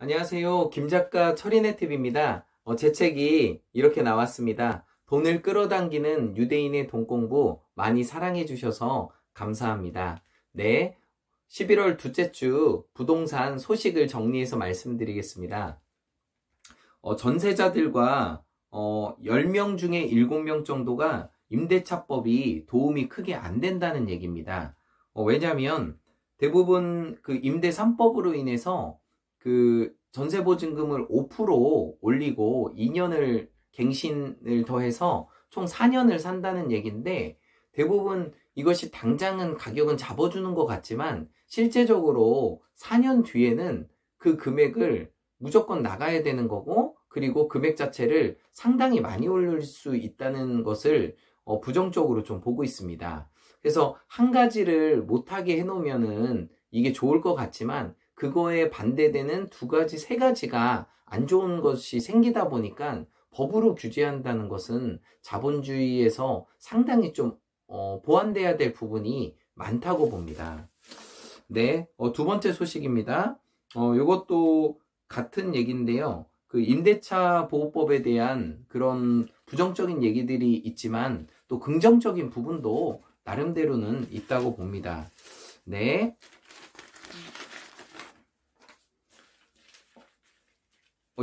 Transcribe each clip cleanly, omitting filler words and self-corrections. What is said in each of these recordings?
안녕하세요. 김작가 철인의팁입니다. 제 책이 이렇게 나왔습니다. 돈을 끌어당기는 유대인의 돈 공부 많이 사랑해 주셔서 감사합니다. 네, 11월 둘째 주 부동산 소식을 정리해서 말씀드리겠습니다. 전세자들과 10명 중에 7명 정도가 임대차법이 도움이 크게 안 된다는 얘기입니다. 왜냐하면 대부분 그 임대 3법으로 인해서 그 전세보증금을 5% 올리고 2년을 갱신을 더해서 총 4년을 산다는 얘기인데, 대부분 이것이 당장은 가격은 잡아주는 것 같지만 실제적으로 4년 뒤에는 그 금액을 무조건 나가야 되는 거고, 그리고 금액 자체를 상당히 많이 올릴 수 있다는 것을 부정적으로 좀 보고 있습니다. 그래서 한 가지를 못하게 해놓으면은 이게 좋을 것 같지만, 그거에 반대되는 두 가지, 세 가지가 안 좋은 것이 생기다 보니까 법으로 규제한다는 것은 자본주의에서 상당히 좀 보완돼야 될 부분이 많다고 봅니다. 네, 두 번째 소식입니다. 이것도 같은 얘기인데요. 그 임대차 보호법에 대한 그런 부정적인 얘기들이 있지만 또 긍정적인 부분도 나름대로는 있다고 봅니다. 네.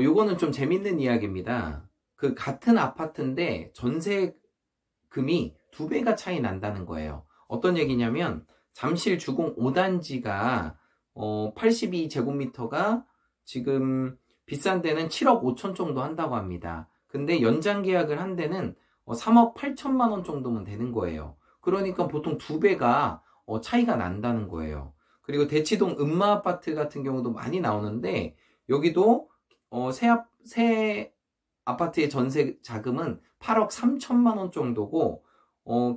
요거는 좀 재밌는 이야기입니다. 그 같은 아파트인데 전세금이 2배가 차이 난다는 거예요. 어떤 얘기냐면 잠실 주공 5단지가 82제곱미터가 지금 비싼 데는 7억 5천 정도 한다고 합니다. 근데 연장 계약을 한 데는 3억 8천만 원 정도면 되는 거예요. 그러니까 보통 2배가 차이가 난다는 거예요. 그리고 대치동 음마아파트 같은 경우도 많이 나오는데, 여기도 새 아파트의 전세 자금은 8억 3천만 원 정도고,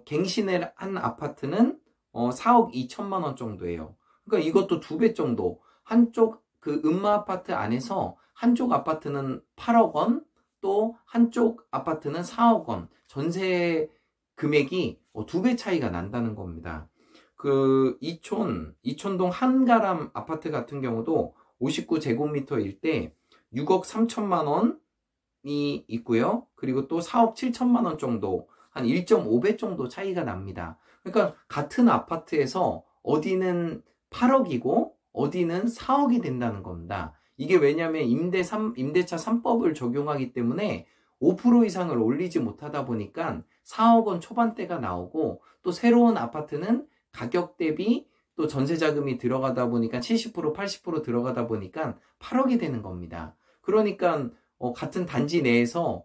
갱신을 한 아파트는 4억 2천만 원 정도예요. 그러니까 이것도 2배 정도. 한쪽 그 음마 아파트 안에서 한쪽 아파트는 8억 원, 또 한쪽 아파트는 4억 원. 전세 금액이 2배 차이가 난다는 겁니다. 그 이촌동 한가람 아파트 같은 경우도 59제곱미터일 때 6억 3천만 원이 있고요. 그리고 또 4억 7천만 원 정도, 한 1.5배 정도 차이가 납니다. 그러니까 같은 아파트에서 어디는 8억이고 어디는 4억이 된다는 겁니다. 이게 왜냐하면 임대차 3법을 적용하기 때문에 5% 이상을 올리지 못하다 보니까 4억 원 초반대가 나오고, 또 새로운 아파트는 가격 대비 또 전세 자금이 들어가다 보니까 70%, 80% 들어가다 보니까 8억이 되는 겁니다. 그러니까 같은 단지 내에서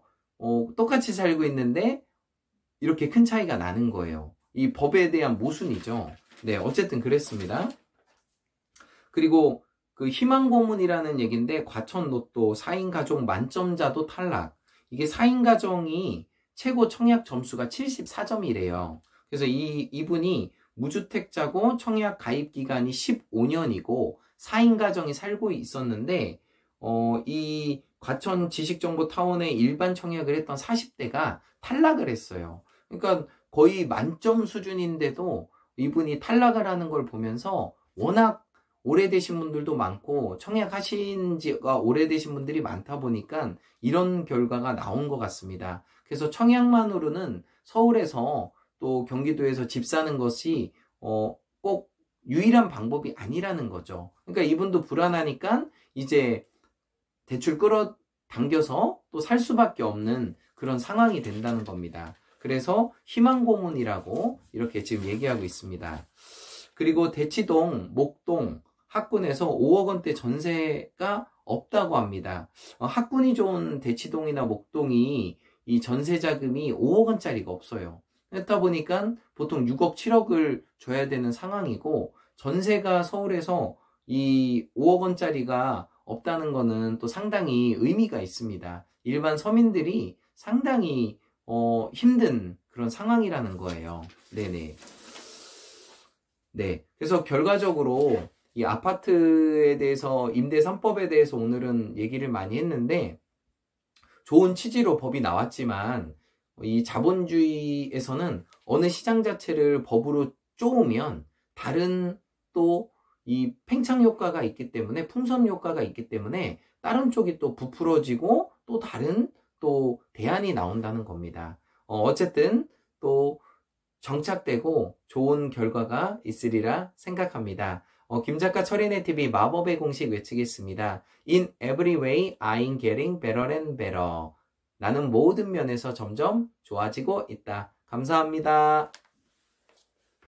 똑같이 살고 있는데 이렇게 큰 차이가 나는 거예요. 이 법에 대한 모순이죠. 네, 어쨌든 그랬습니다. 그리고 그 희망고문이라는 얘기인데, 과천로또 4인 가족 만점자도 탈락. 이게 4인 가정이 최고 청약 점수가 74점이래요. 그래서 이분이 무주택자고 청약 가입 기간이 15년이고 4인 가정이 살고 있었는데, 이 과천 지식정보타운에 일반 청약을 했던 40대가 탈락을 했어요. 그러니까 거의 만점 수준인데도 이분이 탈락을 하는 걸 보면서, 워낙 오래되신 분들도 많고 청약하신 지가 오래되신 분들이 많다 보니까 이런 결과가 나온 것 같습니다. 그래서 청약만으로는 서울에서 또 경기도에서 집 사는 것이 꼭 유일한 방법이 아니라는 거죠. 그러니까 이분도 불안하니까 이제 대출 끌어당겨서 또 살 수밖에 없는 그런 상황이 된다는 겁니다. 그래서 희망고문이라고 이렇게 지금 얘기하고 있습니다. 그리고 대치동, 목동, 학군에서 5억 원대 전세가 없다고 합니다. 학군이 좋은 대치동이나 목동이 이 전세 자금이 5억 원짜리가 없어요. 그렇다 보니까 보통 6억, 7억을 줘야 되는 상황이고, 전세가 서울에서 이 5억 원짜리가 없다는 거는 또 상당히 의미가 있습니다. 일반 서민들이 상당히 힘든 그런 상황이라는 거예요. 네네. 네. 그래서 결과적으로 이 아파트에 대해서, 임대 3법에 대해서 오늘은 얘기를 많이 했는데, 좋은 취지로 법이 나왔지만 이 자본주의에서는 어느 시장 자체를 법으로 쪼으면 다른 또 이 팽창 효과가 있기 때문에, 풍선 효과가 있기 때문에 다른 쪽이 또 부풀어지고 또 다른 또 대안이 나온다는 겁니다. 어쨌든 또 정착되고 좋은 결과가 있으리라 생각합니다. 김작가 철인의 TV 마법의 공식 외치겠습니다. In every way, I'm getting better and better. 나는 모든 면에서 점점 좋아지고 있다. 감사합니다.